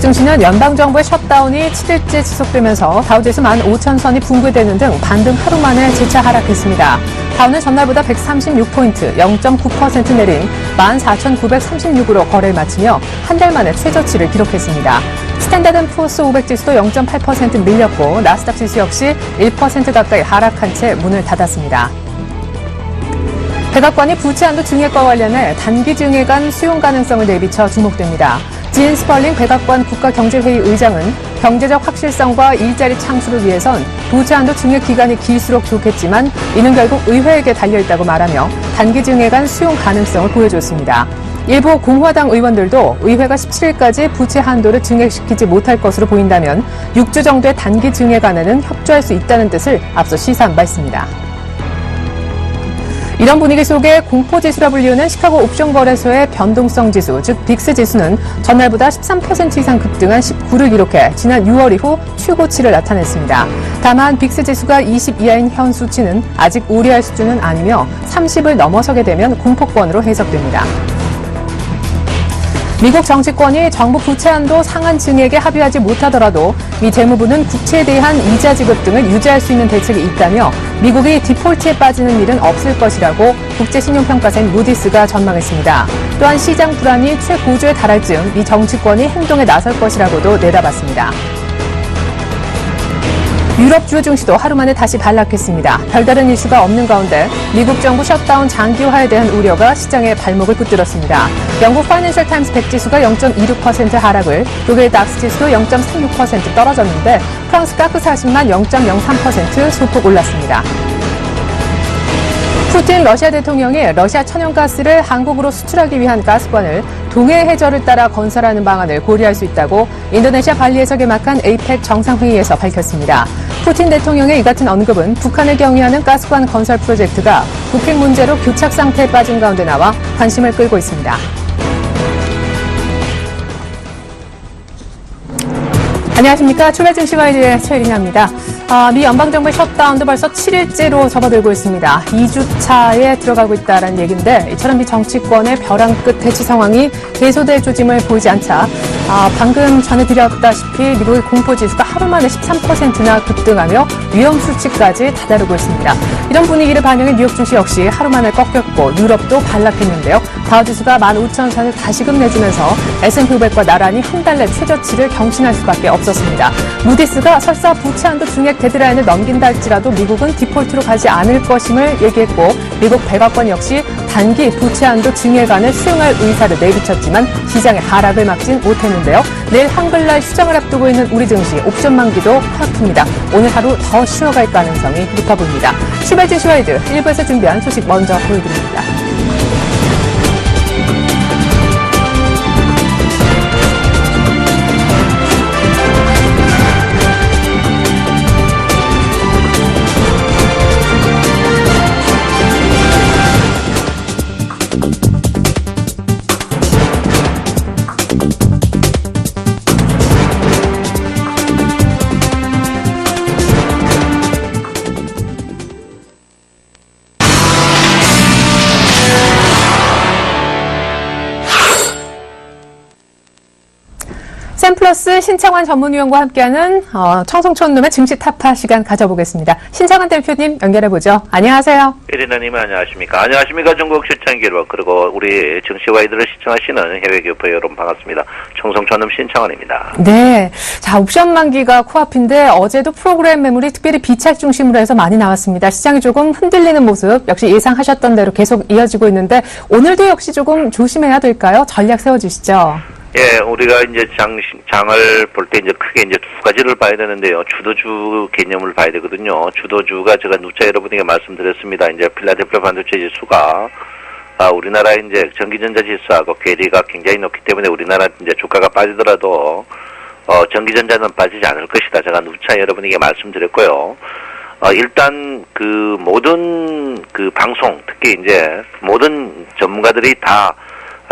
증시는 연방정부의 셧다운이 7일째 지속되면서 다우지수 15,000선이 붕괴되는 등 반등 하루 만에 재차 하락했습니다. 다우는 전날보다 136포인트, 0.9% 내린 14,936으로 거래를 마치며 한 달 만에 최저치를 기록했습니다. 스탠다드 푸어스 500 지수도 0.8% 밀렸고 나스닥 지수 역시 1% 가까이 하락한 채 문을 닫았습니다. 백악관이 부채 한도 증액과 관련해 단기 증액안 수용 가능성을 내비쳐 주목됩니다. 진 스펄링 백악관 국가경제회의 의장은 경제적 확실성과 일자리 창출을 위해선 부채 한도 증액 기간이 길수록 좋겠지만 이는 결국 의회에게 달려있다고 말하며 단기 증액안 수용 가능성을 보여줬습니다. 일부 공화당 의원들도 의회가 17일까지 부채 한도를 증액시키지 못할 것으로 보인다면 6주 정도의 단기 증액안에는 협조할 수 있다는 뜻을 앞서 시사한 바 있습니다. 이런 분위기 속에 공포지수라 불리우는 시카고 옵션거래소의 변동성 지수, 즉 빅스 지수는 전날보다 13% 이상 급등한 19를 기록해 지난 6월 이후 최고치를 나타냈습니다. 다만 빅스 지수가 20 이하인 현 수치는 아직 우려할 수준은 아니며 30을 넘어서게 되면 공포권으로 해석됩니다. 미국 정치권이 정부 부채 한도 상한 증액에 합의하지 못하더라도 미 재무부는 국채에 대한 이자 지급 등을 유지할 수 있는 대책이 있다며 미국이 디폴트에 빠지는 일은 없을 것이라고 국제신용평가사인 무디스가 전망했습니다. 또한 시장 불안이 최고조에 달할 즈음 미 정치권이 행동에 나설 것이라고도 내다봤습니다. 유럽 주요 증시도 하루 만에 다시 반락했습니다. 별다른 이슈가 없는 가운데 미국 정부 셧다운 장기화에 대한 우려가 시장의 발목을 붙들었습니다. 영국 파이낸셜 타임스 100 지수가 0.26% 하락을, 독일 닥스 지수도 0.36% 떨어졌는데 프랑스 카크 40만 0.03% 소폭 올랐습니다. 푸틴 러시아 대통령이 러시아 천연가스를 한국으로 수출하기 위한 가스관을 동해 해저를 따라 건설하는 방안을 고려할 수 있다고 인도네시아 발리에서 개막한 에이펙 정상회의에서 밝혔습니다. 푸틴 대통령의 이 같은 언급은 북한을 경유하는 가스관 건설 프로젝트가 북핵 문제로 교착 상태에 빠진 가운데 나와 관심을 끌고 있습니다. 안녕하십니까. 출발 증시와이드의 최혜린입니다. 미 연방정부의 셧다운도 벌써 7일째로 접어들고 있습니다. 2주차에 들어가고 있다는 얘기인데 이처럼 미 정치권의 벼랑 끝 대치 상황이 해소될 조짐을 보이지 않자 방금 전해드렸다시피 미국의 공포지수가 하루 만에 13%나 급등하며 위험수치까지 다다르고 있습니다. 이런 분위기를 반영해 뉴욕 증시 역시 하루 만에 꺾였고 유럽도 반락했는데요. 다우지수가 15,000선을 다시금 내주면서 S&P 500과 나란히 한 달 내 최저치를 경신할 수밖에 없었습니다. 무디스가 설사 부채 한도 증액 데드라인을 넘긴다 할지라도 미국은 디폴트로 가지 않을 것임을 얘기했고 미국 백악관 역시 단기 부채 한도 증액안을 수용할 의사를 내비쳤지만 시장의 하락을 막진 못했는데요. 내일 한글날 휴장을 앞두고 있는 우리 증시 옵션 만기도 파악합니다. 오늘 하루 더 쉬어갈 가능성이 높아 보입니다. 출발 증시 와이드 1부에서 준비한 소식 먼저 보여드립니다. 샘플러스 신창환 전문위원과 함께하는 청송촌놈의 증시 타파 시간 가져보겠습니다. 신창환 대표님 연결해보죠. 안녕하세요. 이리나님 안녕하십니까. 안녕하십니까. 전국 시청자 여러분 그리고 우리 증시와이드를 시청하시는 해외 교포 여러분 반갑습니다. 청송촌놈 신창환입니다. 네. 자, 옵션 만기가 코앞인데 어제도 프로그램 매물이 특별히 비찰 중심으로 해서 많이 나왔습니다. 시장이 조금 흔들리는 모습 역시 예상하셨던 대로 계속 이어지고 있는데 오늘도 역시 조금 조심해야 될까요? 전략 세워주시죠. 예, 우리가 이제 장을 볼 때 이제 크게 이제 두 가지를 봐야 되는데요. 주도주 개념을 봐야 되거든요. 주도주가 제가 누차 여러분에게 말씀드렸습니다. 이제 필라델피아 반도체 지수가 우리나라 이제 전기전자 지수하고 괴리가 굉장히 높기 때문에 우리나라 이제 주가가 빠지더라도 전기전자는 빠지지 않을 것이다. 제가 누차 여러분에게 말씀드렸고요. 일단 그 모든 그 방송 특히 이제 모든 전문가들이 다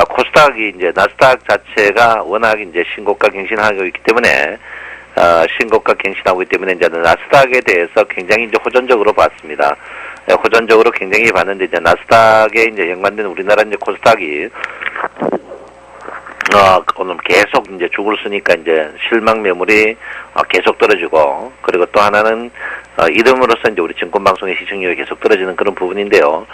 코스닥이 이제 나스닥 자체가 워낙 이제 신고가 갱신하고 있기 때문에 신고가 갱신하고 있기 때문에 이제 나스닥에 대해서 굉장히 이제 호전적으로 봤습니다. 호전적으로 굉장히 봤는데 이제 나스닥에 이제 연관된 우리나라 이제 코스닥이 오늘 계속 이제 죽을 쓰니까 이제 실망 매물이 계속 떨어지고, 그리고 또 하나는 이름으로서 이제 우리 증권방송의 시청률이 계속 떨어지는 그런 부분인데요.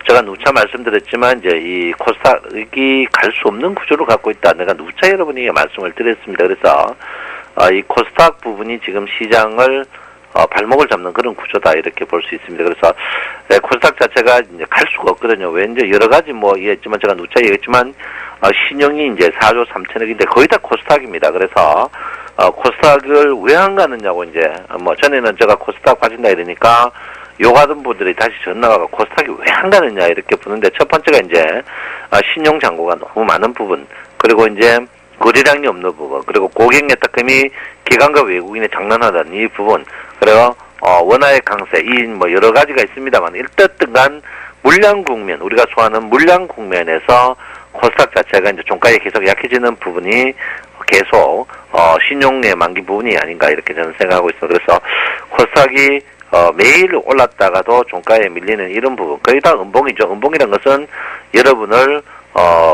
제가 누차 말씀드렸지만 이제 이 코스닥이 갈 수 없는 구조를 갖고 있다. 내가 누차 여러분에게 말씀을 드렸습니다. 그래서 이 코스닥 부분이 지금 시장을 발목을 잡는 그런 구조다 이렇게 볼 수 있습니다. 그래서 코스닥 자체가 이제 갈 수가 없거든요. 왜 이제 여러 가지 뭐 얘기했지만 제가 누차 얘기했지만 신용이 이제 4조 3천억인데 거의 다 코스닥입니다. 그래서 코스닥을 왜 안 가느냐고 이제 뭐 전에는 제가 코스닥 빠진다 이러니까 욕하던 분들이 다시 전화가 코스닥이 왜 안 가느냐 이렇게 보는데 첫 번째가 이제 신용 잔고가 너무 많은 부분, 그리고 이제 거래량이 없는 부분, 그리고 고객 예탁금이 기관과 외국인의 장난하다는 이 부분, 그리고 원화의 강세, 이 뭐 여러 가지가 있습니다만 일단간 물량 국면, 우리가 소화하는 물량 국면에서 코스닥 자체가 이제 종가에 계속 약해지는 부분이 계속 신용의 만기 부분이 아닌가 이렇게 저는 생각하고 있습니다. 그래서 코스닥이 매일 올랐다가도 종가에 밀리는 이런 부분, 거의 다 음봉이죠. 음봉이란 것은 여러분을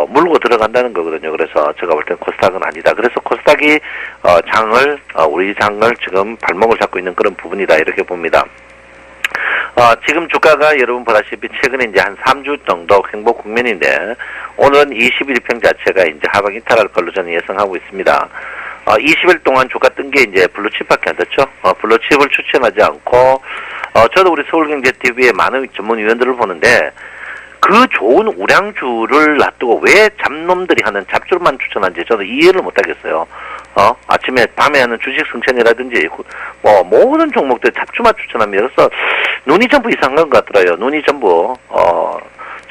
물고 들어간다는 거거든요. 그래서 제가 볼 땐 코스닥은 아니다. 그래서 코스닥이 우리 장을 지금 발목을 잡고 있는 그런 부분이다 이렇게 봅니다. 지금 주가가 여러분 보다시피 최근에 이제 한 3주 정도 행복 국면인데 오늘은 21평 자체가 이제 하방 이탈할 걸로 저는 예상하고 있습니다. 20일 동안 주가 뜬 게 이제 블루칩밖에 안 됐죠. 블루칩을 추천하지 않고 저도 우리 서울경제TV의 많은 전문위원들을 보는데 그 좋은 우량주를 놔두고 왜 잡놈들이 하는 잡주만 추천하는지 저도 이해를 못하겠어요. 아침에 밤에 하는 주식 승천이라든지 뭐 모든 종목들 잡주만 추천합니다. 그래서 눈이 전부 이상한 것 같더라고요. 눈이 전부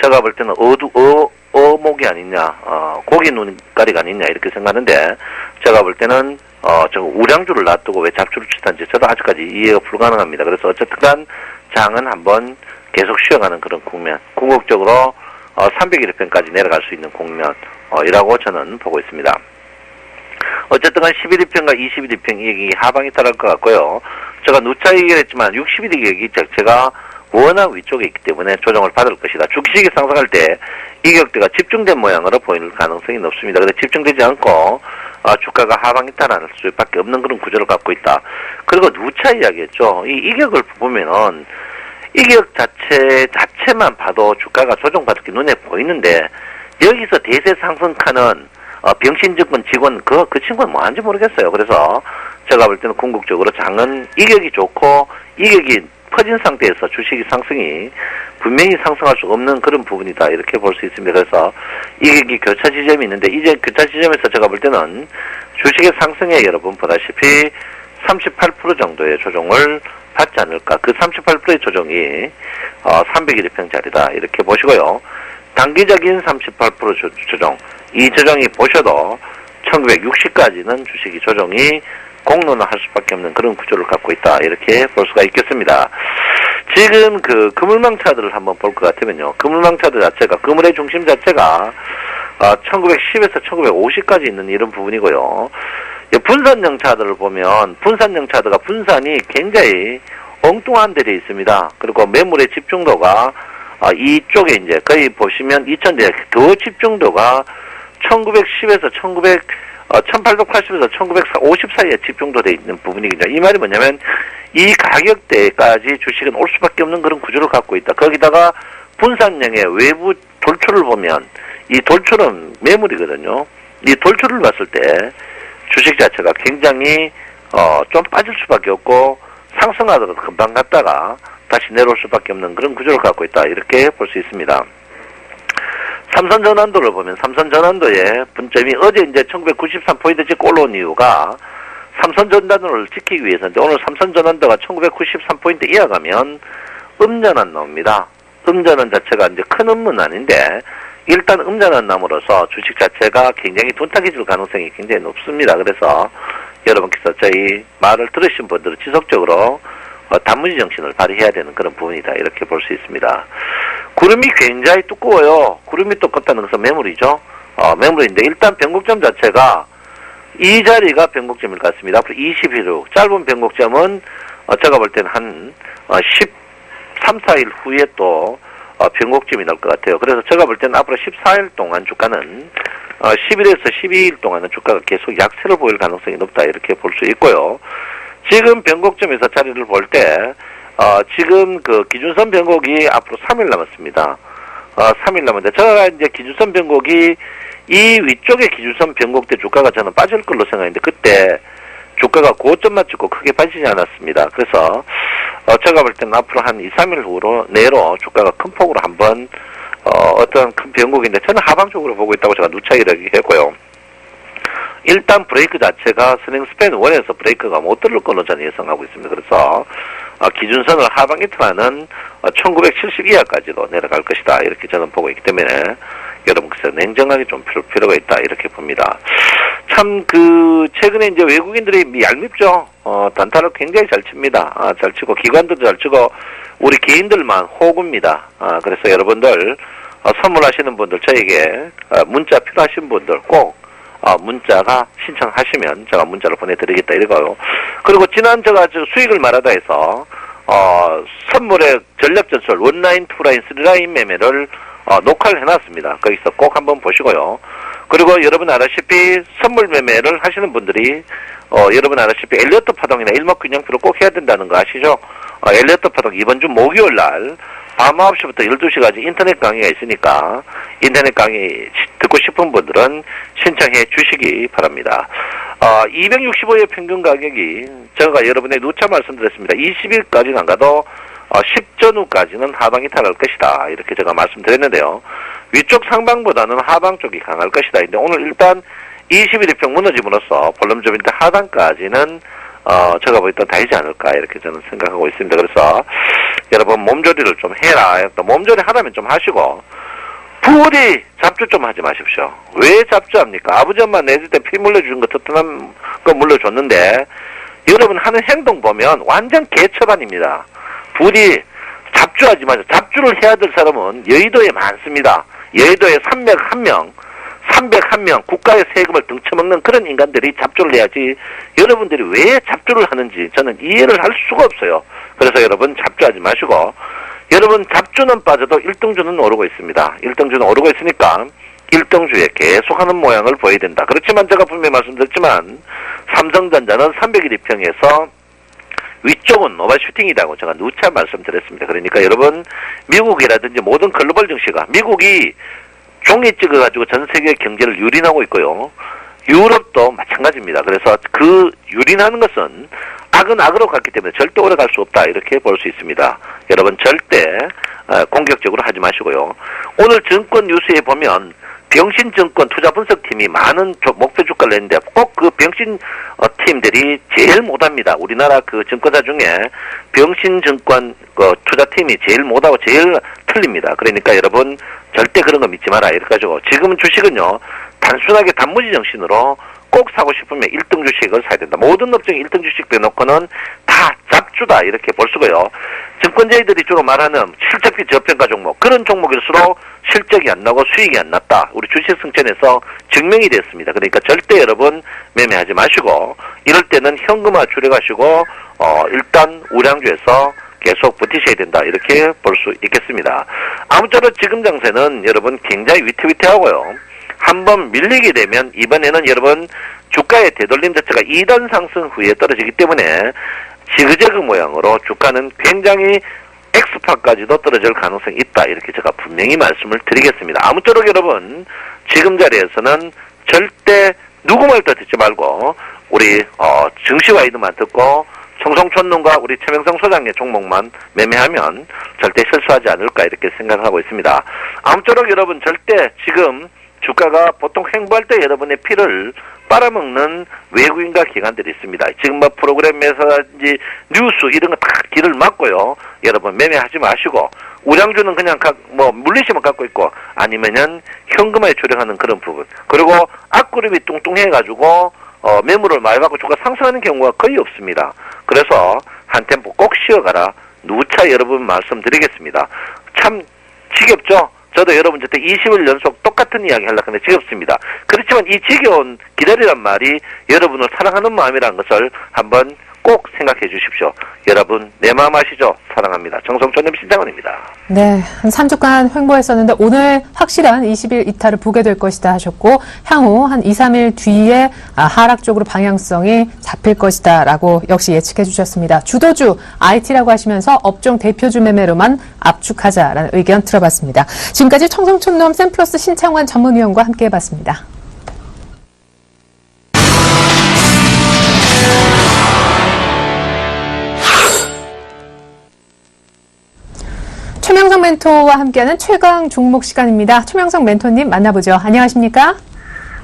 제가 볼 때는 어목이 아니냐, 고기 눈가리가 아니냐 이렇게 생각하는데 제가 볼 때는 저 우량주를 놔두고 왜 잡주를 추천하는지 저도 아직까지 이해가 불가능합니다. 그래서 어쨌든 장은 한번 계속 쉬어가는 그런 국면, 궁극적으로 301평까지 내려갈 수 있는 국면이라고 저는 보고 있습니다. 어쨌든 11일평과 21일평 얘기 하방이 따를 것 같고요. 제가 누차 얘기를 했지만 60일 얘기 자체가 워낙 위쪽에 있기 때문에 조정을 받을 것이다. 주식이 상승할 때 이격대가 집중된 모양으로 보일 가능성이 높습니다. 그런데 집중되지 않고 주가가 하방이 따라할 수밖에 없는 그런 구조를 갖고 있다. 그리고 누차 이야기했죠. 이 이격을 보면은 이격 자체만 봐도 주가가 조정받을 게 눈에 보이는데 여기서 대세 상승하는 병신증권 직원 그 친구는 뭐 하는지 모르겠어요. 그래서 제가 볼 때는 궁극적으로 장은 이격이 좋고 이격이 퍼진 상태에서 주식이 상승이 분명히 상승할 수 없는 그런 부분이다 이렇게 볼 수 있습니다. 그래서 이격이 교차 지점이 있는데 이제 교차 지점에서 제가 볼 때는 주식의 상승에 여러분 보다시피 38% 정도의 조정을 받지 않을까. 그 38%의 조정이 301평짜리다 이렇게 보시고요. 단기적인 38% 조정, 이 조정이 보셔도 1960까지는 주식이 조정이 공론화할 수밖에 없는 그런 구조를 갖고 있다 이렇게 볼 수가 있겠습니다. 지금 그 그물망 차트를 한번 볼 것 같으면요, 그물망 차트 자체가 그물의 중심 자체가 1910에서 1950까지 있는 이런 부분이고요. 분산형 차트를 보면 분산형 차트가 분산이 굉장히 엉뚱한 데에 있습니다. 그리고 매물의 집중도가 이쪽에 이제 거의 보시면 2000대 더 집중도가 1910에서 1880에서 1950 사이에 집중도 돼 있는 부분이거든요. 이 말이 뭐냐면 이 가격대까지 주식은 올 수밖에 없는 그런 구조를 갖고 있다. 거기다가 분산형의 외부 돌출을 보면 이 돌출은 매물이거든요. 이 돌출을 봤을 때 주식 자체가 굉장히 좀 빠질 수밖에 없고 상승하더라도 금방 갔다가 다시 내려올 수밖에 없는 그런 구조를 갖고 있다 이렇게 볼 수 있습니다. 삼선 전환도를 보면 삼선 전환도의 분점이 어제 이제 1993포인트 찍고 올라온 이유가 삼선 전환도를 지키기 위해서인데 오늘 삼선 전환도가 1993포인트 이어가면 음전환 나옵니다. 음전환 자체가 이제 큰 음은 아닌데 일단 음전환 남으로써 주식 자체가 굉장히 둔탁해질 가능성이 굉장히 높습니다. 그래서 여러분께서 저희 말을 들으신 분들은 지속적으로 단무지 정신을 발휘해야 되는 그런 부분이다 이렇게 볼 수 있습니다. 구름이 굉장히 두꺼워요. 구름이 두껍다는 것은 매물이죠. 매물인데 일단 변곡점 자체가 이 자리가 변곡점일 것 같습니다. 앞으로 20일 후 짧은 변곡점은 제가 볼 때는 한 13, 14일 후에 또 변곡점이 나올 것 같아요. 그래서 제가 볼 때는 앞으로 14일 동안 주가는 10일에서 12일 동안은 주가가 계속 약세를 보일 가능성이 높다 이렇게 볼 수 있고요. 지금 변곡점에서 자리를 볼 때 지금 그 기준선 변곡이 앞으로 3일 남았습니다. 3일 남았는데 제가 이제 기준선 변곡이 이 위쪽에 기준선 변곡 때 주가가 저는 빠질 걸로 생각했는데 그때 주가가 고점만 찍고 크게 빠지지 않았습니다. 그래서 제가 볼 때는 앞으로 한 2, 3일 후로 내로 주가가 큰 폭으로 한번 어떤 큰 변곡인데 저는 하방 쪽으로 보고 있다고 제가 누차 이야기했고요. 일단 브레이크 자체가 스닝 스팬 1에서 브레이크가 못 들을 걸로 저는 예상하고 있습니다. 그래서 기준선을 하방 이탈하는 1970 이하까지도 내려갈 것이다 이렇게 저는 보고 있기 때문에 여러분 그래서 냉정하게 좀 필요가 있다 이렇게 봅니다. 참 최근에 이제 외국인들이 얄밉죠. 단타를 굉장히 잘 칩니다. 잘 치고 기관들도 잘 치고 우리 개인들만 호구입니다. 그래서 여러분들 선물하시는 분들 저에게 문자 필요하신 분들 꼭 문자가 신청하시면 제가 문자를 보내드리겠다 이거요. 그리고 지난 제가 수익을 말하다 해서 선물의 전략 전술 원라인, 투라인, 쓰리라인 매매를 녹화를 해놨습니다. 거기서 꼭 한번 보시고요. 그리고 여러분 알다시피 선물 매매를 하시는 분들이 여러분 알다시피 엘리어트 파동이나 일목균형표를 꼭 해야 된다는 거 아시죠? 엘리어트 파동 이번 주 목요일 날 밤 9시부터 12시까지 인터넷 강의가 있으니까 인터넷 강의 듣고 싶은 분들은 신청해 주시기 바랍니다. 265의 평균 가격이 제가 여러분의 누차 말씀드렸습니다. 20일까지는 안 가도 10전후까지는 하방이 탈할 것이다. 이렇게 제가 말씀드렸는데요. 위쪽 상방보다는 하방 쪽이 강할 것이다. 근데 오늘 일단 21일평 무너짐으로써 볼륨점인데 하단까지는 제가 볼 때 다이지 않을까 이렇게 저는 생각하고 있습니다. 그래서 여러분 몸조리를 좀 해라. 또 몸조리 하라면 좀 하시고 부디 잡주 좀 하지 마십시오. 왜 잡주합니까? 아버지 엄마 내줄 때 피 물려주는 거 튼튼한 거 물려줬는데 여러분 하는 행동 보면 완전 개처반입니다. 부디 잡주하지 마세요. 잡주를 해야 될 사람은 여의도에 많습니다. 여의도에 301명 국가의 세금을 등쳐먹는 그런 인간들이 잡주를 해야지 여러분들이 왜 잡주를 하는지 저는 이해를 할 수가 없어요. 그래서 여러분 잡주하지 마시고 여러분 잡주는 빠져도 1등주는 오르고 있습니다. 1등주는 오르고 있으니까 1등주에 계속하는 모양을 보여야 된다. 그렇지만 제가 분명히 말씀드렸지만 삼성전자는 301평에서 위쪽은 오버슈팅이라고 제가 누차 말씀드렸습니다. 그러니까 여러분 미국이라든지 모든 글로벌 증시가 미국이 종이 찍어가지고 전 세계 경제를 유린하고 있고요. 유럽도 마찬가지입니다. 그래서 그 유린하는 것은 악은 악으로 갔기 때문에 절대 오래 갈 수 없다 이렇게 볼 수 있습니다. 여러분 절대 공격적으로 하지 마시고요. 오늘 증권 뉴스에 보면 병신증권 투자분석팀이 많은 목표 주가를 냈는데 꼭 그 병신 팀들이 제일 못합니다. 우리나라 그 증권사 중에 병신증권 투자팀이 제일 못하고 제일 틀립니다. 그러니까 여러분 절대 그런 거 믿지 마라 이렇게 가지고 지금은 주식은요 단순하게 단무지 정신으로 꼭 사고 싶으면 1등 주식을 사야 된다. 모든 업종에 1등 주식 빼놓고는 다 잡주다 이렇게 볼 수고요. 증권자들이 주로 말하는 실적비 저평가 종목 그런 종목일수록 실적이 안 나고 수익이 안 났다. 우리 주식 승천에서 증명이 됐습니다. 그러니까 절대 여러분 매매하지 마시고 이럴 때는 현금화 줄여가시고 일단 우량주에서 계속 버티셔야 된다 이렇게 볼 수 있겠습니다. 아무쪼록 지금 장세는 여러분 굉장히 위태위태하고요. 한번 밀리게 되면 이번에는 여러분 주가의 되돌림 자체가 2단 상승 후에 떨어지기 때문에 지그재그 모양으로 주가는 굉장히 엑스파까지도 떨어질 가능성이 있다 이렇게 제가 분명히 말씀을 드리겠습니다. 아무쪼록 여러분 지금 자리에서는 절대 누구 말도 듣지 말고 우리 증시와이드만 듣고 청송촌농과 우리 최명성 소장의 종목만 매매하면 절대 실수하지 않을까 이렇게 생각하고 있습니다. 아무쪼록 여러분 절대 지금 주가가 보통 횡보할 때 여러분의 피를 빨아먹는 외국인과 기관들이 있습니다. 지금 뭐 프로그램에서든지 뉴스 이런 거 다 길을 막고요. 여러분 매매하지 마시고 우량주는 그냥 물리시면 갖고 있고 아니면은 현금화에 출행하는 그런 부분. 그리고 앞그룹이 뚱뚱해가지고 매물을 많이 받고 주가 상승하는 경우가 거의 없습니다. 그래서 한 템포 꼭 쉬어가라. 누차 여러분 말씀드리겠습니다. 참 지겹죠? 저도 여러분 저때 20일 연속 똑같은 이야기 하려고 하는데 지겹습니다. 그렇지만 이 지겨운 기다리란 말이 여러분을 사랑하는 마음이라는 것을 한번 꼭 생각해 주십시오. 여러분 내 마음 아시죠? 사랑합니다. 정성촌님 신장원입니다. 네, 한 3주간 횡보했었는데 오늘 확실한 20일 이탈을 보게 될 것이다 하셨고 향후 한 2, 3일 뒤에 하락 쪽으로 방향성이 잡힐 것이다 라고 역시 예측해 주셨습니다. 주도주 IT라고 하시면서 업종 대표주 매매로만 압축하자라는 의견 들어봤습니다. 지금까지 청성촌놈 샘플러스 신창원 전문위원과 함께 해봤습니다. 최명성 멘토와 함께하는 최강 종목 시간입니다. 최명성 멘토님 만나보죠. 안녕하십니까?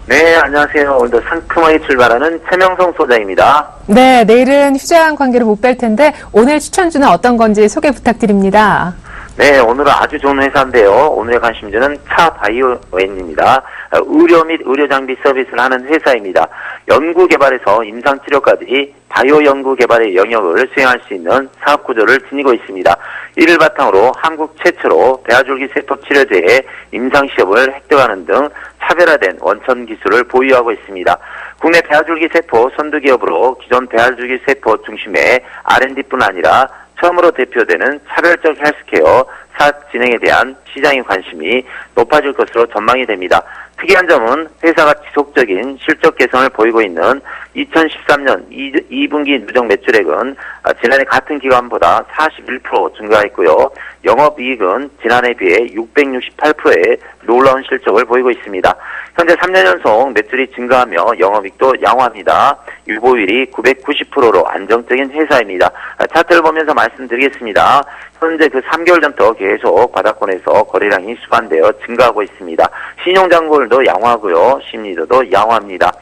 네, 안녕하세요. 오늘도 상큼하게 출발하는 최명성 소장입니다. 네, 내일은 휴장 관계로 못 뵐 텐데 오늘 추천주는 어떤 건지 소개 부탁드립니다. 네, 오늘은 아주 좋은 회사인데요. 오늘의 관심주는 차바이오엔입니다. 의료 및 의료장비 서비스를 하는 회사입니다. 연구개발에서 임상치료까지 바이오 연구개발의 영역을 수행할 수 있는 사업구조를 지니고 있습니다. 이를 바탕으로 한국 최초로 배아줄기세포치료제의 임상시험을 획득하는 등 차별화된 원천 기술을 보유하고 있습니다. 국내 배아줄기세포 선두기업으로 기존 배아줄기세포 중심의 R&D뿐 아니라 처음으로 대표되는 차별적 헬스케어 사업 진행에 대한 시장의 관심이 높아질 것으로 전망이 됩니다. 특이한 점은 회사가 지속적인 실적 개선을 보이고 있는 2013년 2분기 누적 매출액은 지난해 같은 기간보다 41% 증가했고요. 영업이익은 지난해에 비해 668%의 놀라운 실적을 보이고 있습니다. 현재 3년 연속 매출이 증가하며 영업이익도 양호합니다. 유보율이 990%로 안정적인 회사입니다. 차트를 보면서 말씀드리겠습니다. 현재 그 3개월 전부터 계속 바닥권에서 거래량이 수반되어 증가하고 있습니다. 신용잔고율도 양호하고요. 심리도도 양호합니다.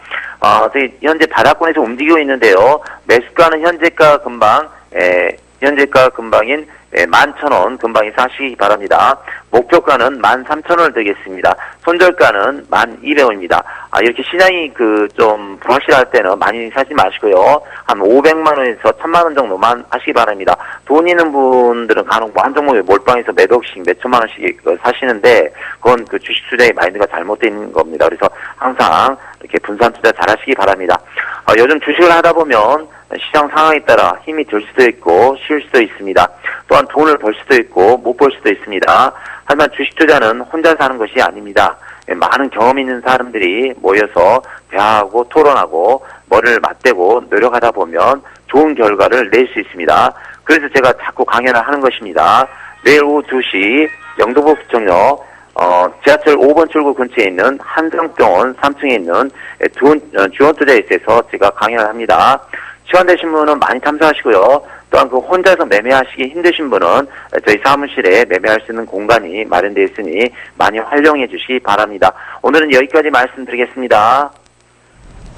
현재 바닥권에서 움직이고 있는데요. 매수가는 현재가 근방인 11,000원 근방에서 하시기 바랍니다. 목표가는 13,000원을 드리겠습니다. 손절가는 1,200원입니다. 이렇게 시장이 좀 불확실할 때는 많이 사지 마시고요. 한 500만원에서 1,000만원 정도만 하시기 바랍니다. 돈 있는 분들은 간혹 한 종목에 몰빵해서 몇 억씩 몇 천만원씩 사시는데 그건 그 주식 투자의 마인드가 잘못된 겁니다. 그래서 항상 이렇게 분산 투자 잘 하시기 바랍니다. 요즘 주식을 하다 보면 시장 상황에 따라 힘이 들 수도 있고 쉴 수도 있습니다. 또한 돈을 벌 수도 있고 못 벌 수도 있습니다. 하지만 주식 투자는 혼자 사는 것이 아닙니다. 많은 경험 있는 사람들이 모여서 대화하고 토론하고 머리를 맞대고 노력하다 보면 좋은 결과를 낼 수 있습니다. 그래서 제가 자꾸 강연을 하는 것입니다. 내일 오후 2시 영등포 구청역 지하철 5번 출구 근처에 있는 한성병원 3층에 있는 주원투자에 있어서 제가 강연을 합니다. 시간 되신 분은 많이 참석하시고요. 또한 혼자서 매매하시기 힘드신 분은 저희 사무실에 매매할 수 있는 공간이 마련되어 있으니 많이 활용해 주시기 바랍니다. 오늘은 여기까지 말씀드리겠습니다.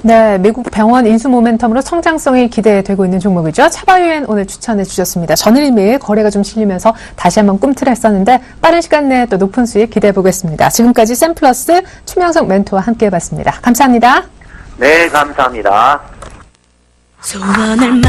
네, 미국 병원 인수 모멘텀으로 성장성이 기대되고 있는 종목이죠. 차바이오엔 오늘 추천해 주셨습니다. 전일미일 거래가 좀 실리면서 다시 한번 꿈틀했었는데 빠른 시간 내에 또 높은 수익 기대해 보겠습니다. 지금까지 샘플러스 최명성 멘토와 함께 해봤습니다. 감사합니다. 네, 감사합니다. 소원을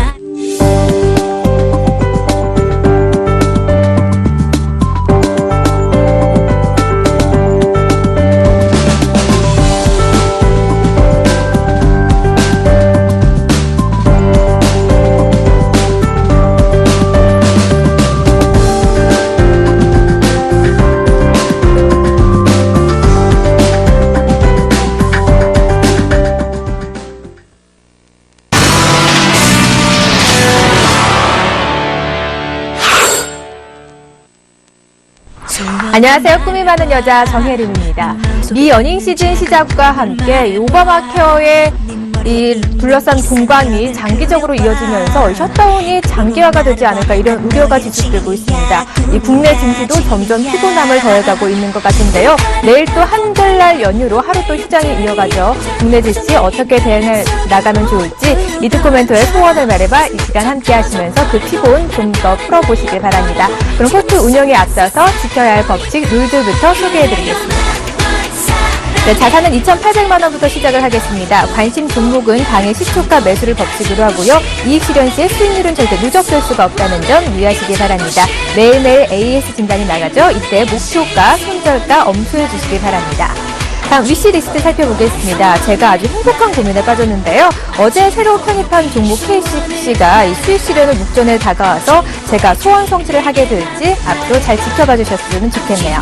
안녕하세요. 꿈이 많은 여자 정혜림입니다. 미 어닝 시즌 시작과 함께 오바마케어의 둘러싼 공방이 장기적으로 이어지면서 셧다운이 장기화가 되지 않을까 이런 우려가 지속되고 있습니다. 이 국내 증시도 점점 피곤함을 더해가고 있는 것 같은데요. 내일 또 한글날 연휴로 하루 또 휴장이 이어가죠. 국내 증시 어떻게 대응해 나가면 좋을지 리드코멘토의 소원을 말해봐 이 시간 함께 하시면서 그 피곤 좀 더 풀어보시길 바랍니다. 그럼 포트 운영에 앞서서 지켜야 할 법칙 룰들부터 소개해드리겠습니다. 네, 자산은 2,800만 원부터 시작을 하겠습니다. 관심 종목은 당일 시초가 매수를 법칙으로 하고요. 이익 실현 시에 수익률은 절대 누적될 수가 없다는 점 유의하시기 바랍니다. 매일매일 AS 진단이 나가죠. 이때 목표가, 손절가 엄수해 주시기 바랍니다. 다음 위시리스트 살펴보겠습니다. 제가 아주 행복한 고민에 빠졌는데요. 어제 새로 편입한 종목 KCC가 이 수익 실현을 목전에 다가와서 제가 소원 성취를 하게 될지 앞으로 잘 지켜봐 주셨으면 좋겠네요.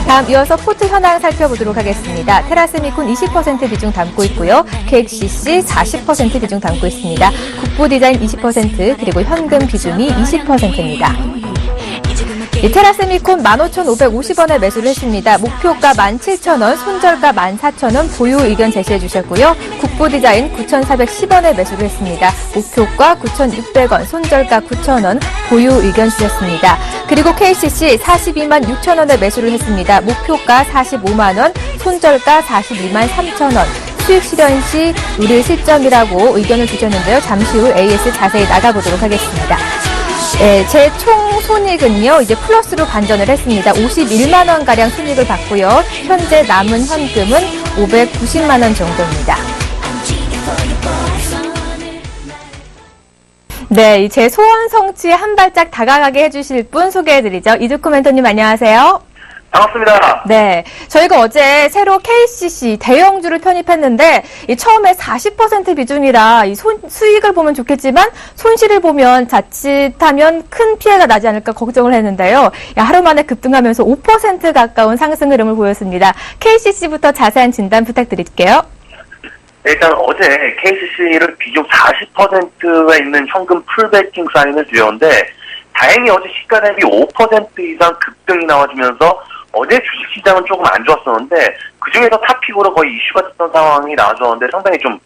다음 이어서 포트 현황 살펴보도록 하겠습니다. 테라세미콘 20% 비중 담고 있고요. KCC 40% 비중 담고 있습니다. 국보디자인 20% 그리고 현금 비중이 20%입니다. 테라세미콘 15,550원에 매수를 했습니다. 목표가 17,000원, 손절가 14,000원 보유 의견 제시해 주셨고요. 국보디자인 9,410원에 매수를 했습니다. 목표가 9,600원, 손절가 9,000원 보유 의견 주셨습니다. 그리고 KCC 42만 6천원에 매수를 했습니다. 목표가 45만원, 손절가 42만 3천원. 수익 실현 시 우리 실점이라고 의견을 주셨는데요. 잠시 후 AS 자세히 나가보도록 하겠습니다. 네, 제 총 손익은요, 이제 플러스로 반전을 했습니다. 51만원가량 손익을 봤고요. 현재 남은 현금은 590만원 정도입니다. 네, 제 소원 성취에 한 발짝 다가가게 해주실 분 소개해드리죠. 이두코 멘토님 안녕하세요. 반갑습니다. 네, 저희가 어제 새로 KCC 대형주를 편입했는데 처음에 40% 비중이라 이 수익을 보면 좋겠지만 손실을 보면 자칫하면 큰 피해가 나지 않을까 걱정을 했는데요. 하루 만에 급등하면서 5% 가까운 상승 흐름을 보였습니다. KCC부터 자세한 진단 부탁드릴게요. 일단 어제 KCC를 비중 40%가 있는 현금 풀베팅 사인을 드렸는데 다행히 어제 시가 대비 5% 이상 급등이 나와주면서 어제 주식시장은 조금 안 좋았었는데 그중에서 탑픽으로 거의 이슈가 됐던 상황이 나와줬는데 상당히 좀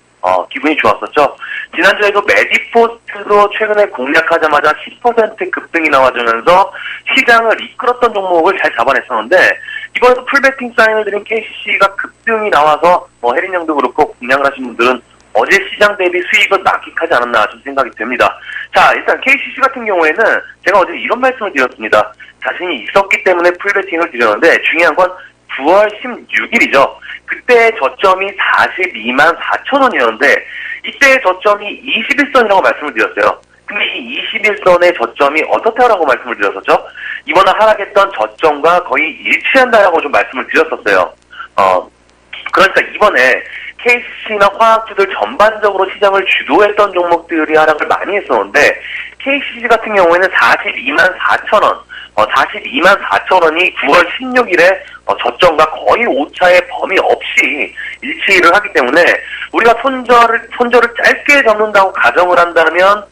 기분이 좋았었죠. 지난주에도 메디포스트도 최근에 공략하자마자 10% 급등이 나와주면서 시장을 이끌었던 종목을 잘 잡아냈었는데 이번에도 풀베팅 사인을 드린 KCC가 급등이 나와서 혜린 형도 그렇고 공략을 하신 분들은 어제 시장 대비 수익은 낙익하지 않았나 좀 생각이 됩니다. 자, 일단 KCC 같은 경우에는 제가 어제 이런 말씀을 드렸습니다. 자신이 있었기 때문에 풀베팅을 드렸는데 중요한 건 9월 16일이죠. 그때 저점이 42만 4천원이었는데 이때의 저점이 21선이라고 말씀을 드렸어요. 근데 이 21선의 저점이 어떻다라고 말씀을 드렸었죠? 이번에 하락했던 저점과 거의 일치한다라고 좀 말씀을 드렸었어요. 그러니까 이번에 KCC나 화학주들 전반적으로 시장을 주도했던 종목들이 하락을 많이 했었는데 KCC 같은 경우에는 42만 4천원 42만 4천원이 9월 16일에 저점과 거의 오차의 범위 없이 일치를 하기 때문에 우리가 손절을 짧게 잡는다고 가정을 한다면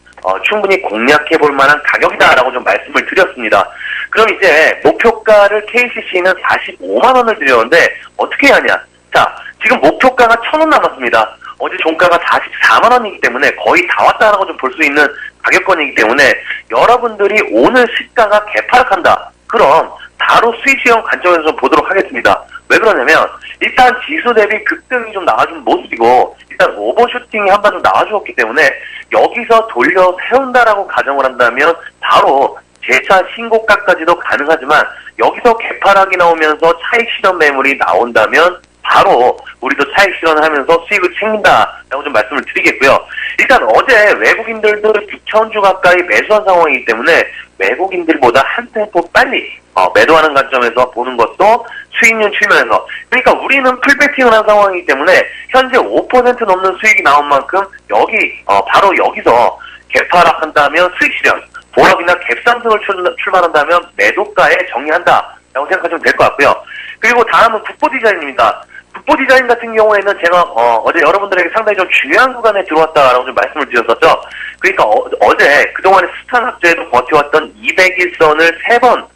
충분히 공략해 볼 만한 가격이다라고 좀 말씀을 드렸습니다. 그럼 이제 목표가를 KCC는 45만원을 드렸는데 어떻게 해야 하냐? 자, 지금 목표가가 1,000원 남았습니다. 어제 종가가 44만원이기 때문에 거의 다 왔다라고 좀 볼 수 있는 가격권이기 때문에 여러분들이 오늘 시가가 개파락한다. 그럼 바로 수익 실현 관점에서 좀 보도록 하겠습니다. 왜 그러냐면 일단 지수 대비 급등이 좀 나와준 모습이고 일단 오버슈팅이 한 번 좀 나와주었기 때문에 여기서 돌려 세운다라고 가정을 한다면 바로 재차 신고가까지도 가능하지만 여기서 개파락이 나오면서 차익 실현 매물이 나온다면 바로 우리도 차익 실현을 하면서 수익을 챙긴다라고 좀 말씀을 드리겠고요. 일단 어제 외국인들도 6,000주 가까이 매수한 상황이기 때문에 외국인들보다 한 템포 빨리 매도하는 관점에서 보는 것도 수익률 측면에서 그러니까 우리는 풀베팅을 한 상황이기 때문에 현재 5% 넘는 수익이 나온 만큼 여기 바로 여기서 개파락한다면 수익 실현 보합이나 갭상승을 출발한다면 매도가에 정리한다라고 생각하시면 될 것 같고요. 그리고 다음은 국보디자인입니다. 국보디자인 같은 경우에는 제가 어제 여러분들에게 상당히 좀 중요한 구간에 들어왔다라고 좀 말씀을 드렸었죠. 그러니까 어제 그동안에 스탄 학제에도 버텨왔던 201선을 세 번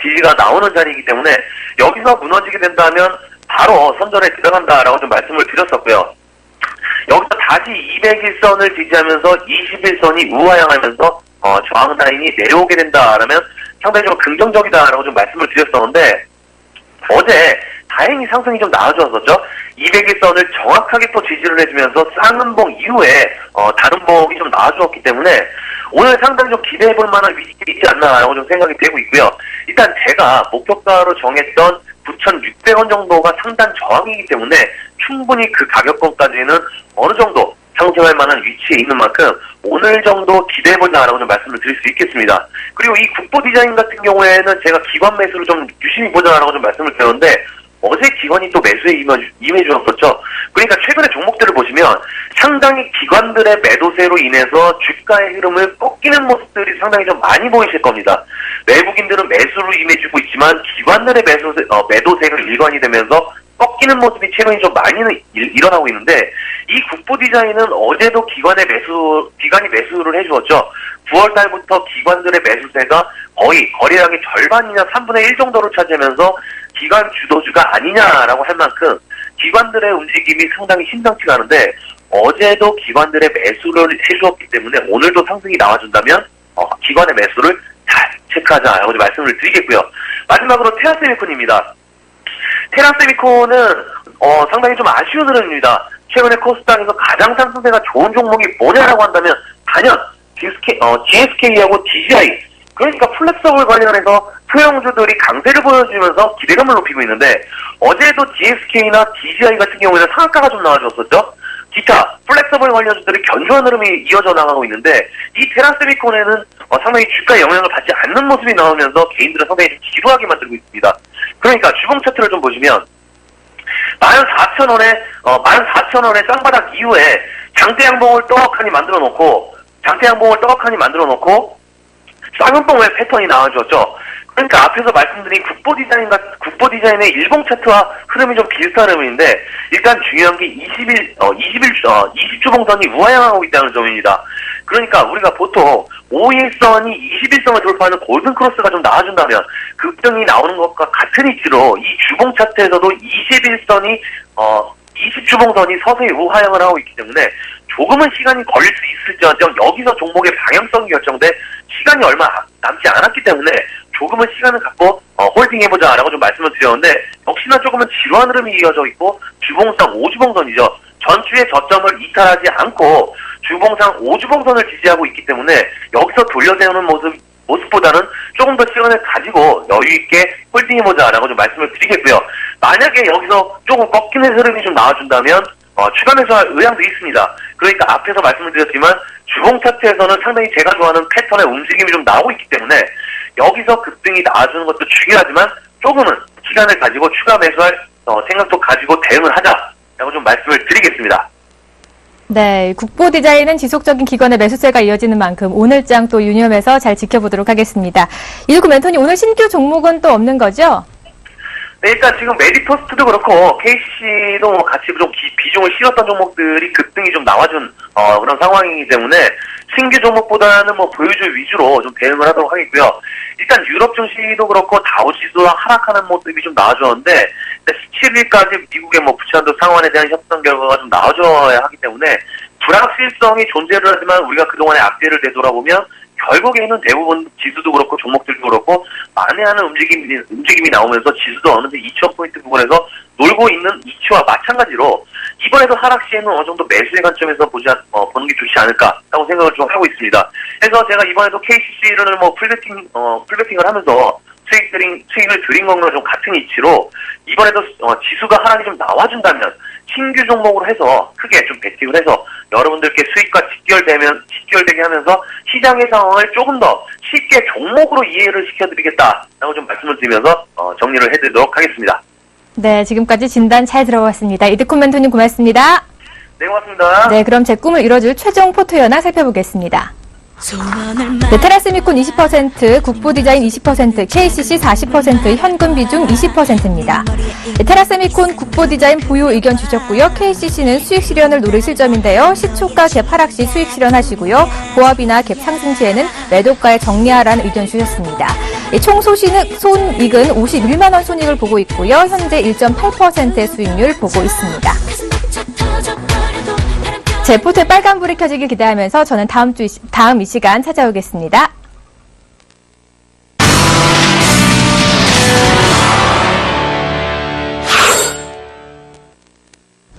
지지가 나오는 자리이기 때문에 여기서 무너지게 된다면 바로 선전에 들어간다라고 좀 말씀을 드렸었고요. 여기서 다시 201선을 지지하면서 21선이 우하향하면서 저항 라인이 내려오게 된다라면 상당히 좀 긍정적이다라고 좀 말씀을 드렸었는데 어제 다행히 상승이 좀 나와주었었죠. 201선을 정확하게 또 지지를 해주면서 쌍음봉 이후에 다른 봉이 좀 나와주었기 때문에 오늘 상당히 좀 기대해볼 만한 위치가 있지 않나라고 좀 생각이 되고 있고요. 일단 제가 목표가로 정했던 9,600원 정도가 상단 저항이기 때문에 충분히 그 가격권까지는 어느 정도 상승할 만한 위치에 있는 만큼 오늘 정도 기대해보자라고 좀 말씀을 드릴 수 있겠습니다. 그리고 이 국보 디자인 같은 경우에는 제가 기관 매수를 좀 유심히 보자라고 좀 말씀을 드렸는데 어제 기관이 또 매수에 임해주었었죠. 그러니까 최근에 종목들을 보시면 상당히 기관들의 매도세로 인해서 주가의 흐름을 꺾이는 모습들이 상당히 좀 많이 보이실 겁니다. 외국인들은 매수로 임해주고 있지만 기관들의 매도세가 일관이 되면서 꺾이는 모습이 최근에 좀 많이 일어나고 있는데, 이 국보 디자인은 어제도 기관이 매수를 해주었죠. 9월 달부터 기관들의 매수세가 거의 거래량의 절반이나 3분의 1 정도를 차지하면서 기관 주도주가 아니냐라고 할 만큼 기관들의 움직임이 상당히 심상치가 않은데, 어제도 기관들의 매수를 해주었기 때문에 오늘도 상승이 나와준다면 기관의 매수를 잘 체크하자라고 말씀을 드리겠고요. 마지막으로 테라세미콘입니다. 테라세미콘은 상당히 좀 아쉬운 흐름입니다. 최근에 코스닥에서 가장 상승세가 좋은 종목이 뭐냐라고 한다면 단연 GSK하고 DGI, 그러니까 플렉서블 관련해서 소형주들이 강세를 보여주면서 기대감을 높이고 있는데, 어제도 GSK나 DGI 같은 경우에는 상한가가 좀 나와줬었죠. 기타 플렉서블 관련주들이 견조한 흐름이 이어져 나가고 있는데, 이 테라세미콘에는 상당히 주가에 영향을 받지 않는 모습이 나오면서 개인들은 상당히 좀 지루하게 만들고 있습니다. 그러니까 주봉 차트를 좀 보시면 14,000원에 쌍바닥 이후에 장대 양봉을 떡하니 만들어 놓고 쌍음봉의 패턴이 나와주었죠. 그러니까 앞에서 말씀드린 국보 디자인의 일봉 차트와 흐름이 좀 비슷한 흐름인데, 일단 중요한 게 20주봉선이 우하향하고 있다는 점입니다. 그러니까 우리가 보통 5일선이 21선을 돌파하는 골든 크로스가 좀 나와준다면 급등이 나오는 것과 같은 위치로 이 주봉 차트에서도 21선이 20주봉선이 서서히 우하향을 하고 있기 때문에 조금은 시간이 걸릴 수 있을지언정 여기서 종목의 방향성이 결정돼 시간이 얼마 남지 않았기 때문에 조금은 시간을 갖고 홀딩해보자라고 좀 말씀을 드렸는데, 역시나 조금은 지루한 흐름이 이어져 있고 주봉상 5주봉선이죠. 전주의 저점을 이탈하지 않고 주봉상 5주봉선을 지지하고 있기 때문에 여기서 돌려세우는 모습보다는 조금 더 시간을 가지고 여유있게 홀딩해보자라고 좀 말씀을 드리겠고요. 만약에 여기서 조금 꺾이는 흐름이 좀 나와준다면 추가 매수할 의향도 있습니다. 그러니까 앞에서 말씀을 드렸지만 주봉 차트에서는 상당히 제가 좋아하는 패턴의 움직임이 좀 나오고 있기 때문에 여기서 급등이 나와주는 것도 중요하지만 조금은 시간을 가지고 추가 매수할 생각도 가지고 대응을 하자라고 좀 말씀을 드리겠습니다. 네, 국보 디자인은 지속적인 기관의 매수세가 이어지는 만큼 오늘장 또 유념해서 잘 지켜보도록 하겠습니다. 1구 멘토님, 오늘 신규 종목은 또 없는 거죠? 네, 일단 지금 메디포스트도 그렇고 KCC도 같이 좀 비중을 실었던 종목들이 급등이 좀 나와준 그런 상황이기 때문에 신규 종목보다는 보유주 위주로 좀 대응을 하도록 하겠고요. 일단 유럽 증시도 그렇고 다우지수가 하락하는 모습이 좀 나와줬는데 17일까지 미국의 부채한도 상환에 대한 협상 결과가 좀 나와줘야 하기 때문에 불확실성이 존재를 하지만 우리가 그동안의 악재를 되돌아보면 결국에는 대부분 지수도 그렇고 종목들도 그렇고 만회하는 움직임이 나오면서 지수도 어느새 2,000포인트 부근에서 놀고 있는 이치와 마찬가지로 이번에도 하락 시에는 어느 정도 매수의 관점에서 보는 게 좋지 않을까라고 생각을 좀 하고 있습니다. 그래서 제가 이번에도 KCC를 풀베팅을 하면서 수익을 드린 것과 좀 같은 이치로 이번에도 지수가 하락이 좀 나와준다면 신규 종목으로 해서 크게 좀 베팅을 해서 여러분들께 수익과 직결되게 하면서 시장의 상황을 조금 더 쉽게 종목으로 이해를 시켜드리겠다라고 좀 말씀을 드리면서 정리를 해드리도록 하겠습니다. 네, 지금까지 진단 잘 들어봤습니다. 이득훈 멘토님 고맙습니다. 네, 고맙습니다. 네, 그럼 제 꿈을 이뤄줄 최종 포토 연화 살펴보겠습니다. 네, 테라세미콘 20%, 국보 디자인 20%, KCC 40%, 현금 비중 20%입니다. 네, 테라세미콘 국보 디자인 보유 의견 주셨고요. KCC는 수익 실현을 노릴 실점인데요. 시초가 갭 하락 시 수익 실현하시고요. 보합이나 갭 상승 시에는 매도가에 정리하라는 의견 주셨습니다. 네, 총 손익은 51만 원 손익을 보고 있고요. 현재 1.8%의 수익률 보고 있습니다. 제 포토에 빨간불이 켜지길 기대하면서 저는 다음 이 시간 찾아오겠습니다.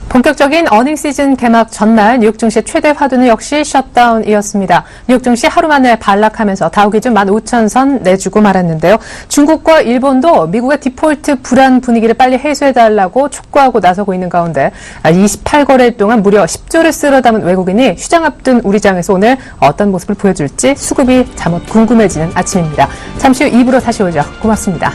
본격적인 어닝 시즌 개막 전날 뉴욕 증시 최대 화두는 역시 셧다운이었습니다. 뉴욕 증시 하루 만에 반락하면서 다우 기준 15,000선 내주고 말았는데요. 중국과 일본도 미국의 디폴트 불안 분위기를 빨리 해소해달라고 촉구하고 나서고 있는 가운데 28거래일 동안 무려 10조를 쓸어 담은 외국인이 휴장 앞둔 우리장에서 오늘 어떤 모습을 보여줄지 수급이 잠옷 궁금해지는 아침입니다. 잠시 후 2부로 다시 오죠. 고맙습니다.